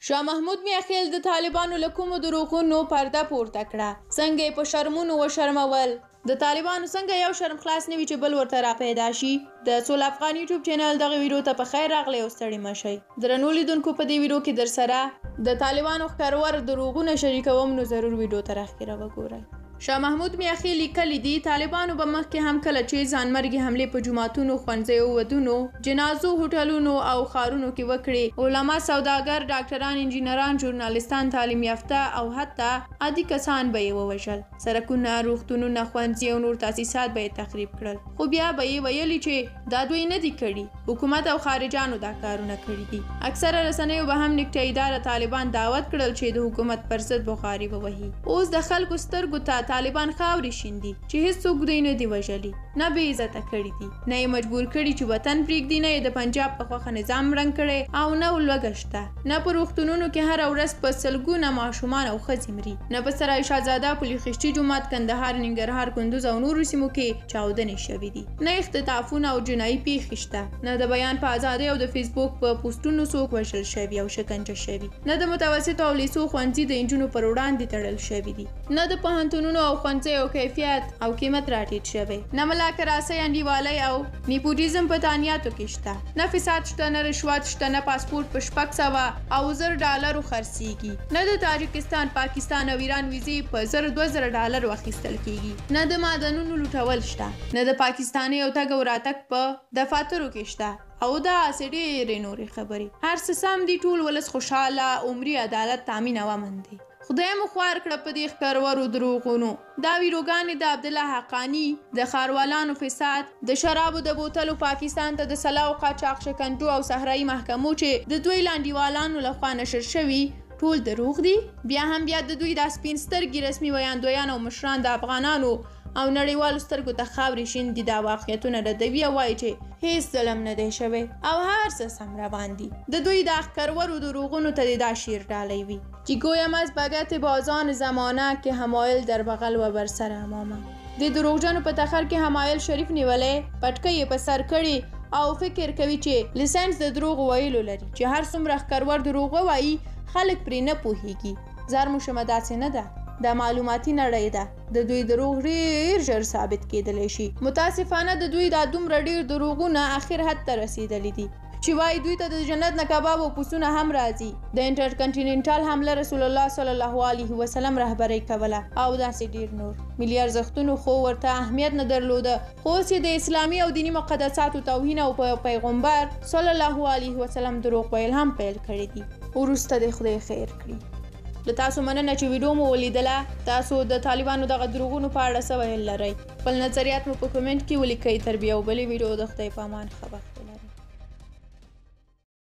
شاه محمود میاخیل د طالبانو له کومو دروغونو پرده پورته کړه، څنګه یې په شرمونو وشرمول. د طالبانو څنګه یو شرم خلاص نه وي چې بل ورته را پیدا شي. د سول افغان یوټیوب چینل دغه ویډیو ته په خیر راغلی او ستړي مه شئ. درنو لیدونکو په دې ویډیو کې در سره د طالبانو ښکرور دروغونه شریکوم، نو ضرور ویډیو ته راښکاره وګورئ. شاه محمود میاخیل لیکلي دي طالبانو به مخکې هم کله چې ځانمرګي حملې په جوماتونو، ښوونځیو، ودونو، جنازو، هوټلونو او ښارونو کې وکړې، علما، سوداګر، ډاکټران، انجینران، ژورنالیستان، تعلیم یافته او حتی عادي کسان به یې ووژل. سړکونه، روغتونونه، ښوونځي او نور تاسیسات به یې تخریب کړل. خو بیا به یې ویلي چې دا دوی نه دي کړي، حکومت او خارجانو دا کارونه کړي دي. اکثره رسنیو به هم نیکټهیداره طالبان دعوت کړل چې د حکومت پر ضد بخاري ووهي. اوس د خلکو سترګو ته طالبان خاورې شیندي چې هیڅوک دوی نه دي وژلي، نه بې عزته کړي دي، نه یې مجبور کړي چې وطن پرېږدي، نه یې د پنجاب په خوښه نظام رنګ کړی او نه لوږه شته، نه په روغتونونو کې هره ورځ په سلګونه ماشومان او ښځې مري، نه په سرای شهزاده، پل خشتي جومات، کندهار، ننګرهار، کندوز او نورو سیمو کې چاودنې شوي دي، نه اختطافونه او جنایي پیښې شته، نه د بیان په ازادۍ او د فیسبوک په پوسټونو څوک وژل شوي او شکنجه شوي، نه د متوسطو او لیسو ښوونځي د نجونو پر وړاندې تړل شوي دي، نه د پوهنتونونو او ښوونځیو کیفیت او قیمت راټیټ شوی، نه ملاکراسۍ، انډیوالۍ او نیپوټیزم په تانیاتو کې شته، نه فساد شته، نه رشوت شته، نه پاسپورټ په $600 خرڅیږي، نه د تاجکستان، پاکستان او ایران ویزې په $2,000 اخیستل کیږي، نه د معدنونو لوټول شته، نه د پاکستاني او تګ او راتګ په دفاترو کې شته او داسې ډېرې نورې خبرې. هر څه سم دي، ټول ولس خوشحاله، عمري عدالت تامین او امن دی. خدای مو خوار کړه په دې ښکرورو دروغونو. دا ویډیوګانې د عبدالله حقاني، د ښاروالانو فساد، د شرابو د بوتلو پاکستان ته د سلاو قاچاق، شکنجو او صحرایي محکمو چې د دوی لاندیوالانو لخوا نشر شوي، ټول دروغ دي. بیا د دوی دا سپین سترګي رسمي ویاندویان او مشران د افغانانو او نړیوالو سترګو ته خاورې شیندي، دا واقعیتونه ردوي او وایي چې هیڅ ظلم نه دی شوی او هر څه سم روان دي. د دوی دا ښکرورو دروغونو ته دا شعر ډالی وي چې گویم از بگت بازان زمانه که حمایل در بغل و بر سر امامه. د دروغجنو په تخر کې حمایل شریف نیولی، پټکۍ یې په سر کړي او فکر کوي چې لیسنس د دروغ ویلو لري، چې هر څومره ښکرور دروغ ووایي خلک پرې نه پوهیږي. زر مو شمه داسې نه ده، دا معلوماتي نړۍ ده. د دوی دروغ ډېر ژر ثابت کېدلی شي. متاسفانه د دوی دا دومره ډېر دروغونه آخر حد ته رسېدلي دي چې وایي دوی ته د جنت نه کباب او پسونه هم راځي. د انټرکنټیننټال حمله رسول الله صلی الله علیه وسلم رهبري کوله او داسې ډېر نور ملي ارزښتونو خو ورته اهمیت نه درلوده، خو اوس یې د اسلامي او دیني مقدساتو توهین او په پیغمبر صلی الله علیه وسلم دروغ ویل هم پیل کړي دي. وروسته د خدای خیر کړي. له تاسو مننه چې ویډیو مو ولیدله. تاسو د طالبانو دغه دروغونو په اړه څه ویل لرئ؟ خپل نظریات مو په کومنټ کې ولیکئ. تر بیا او بلې ویډیو د خدای په امان. ښه وخت.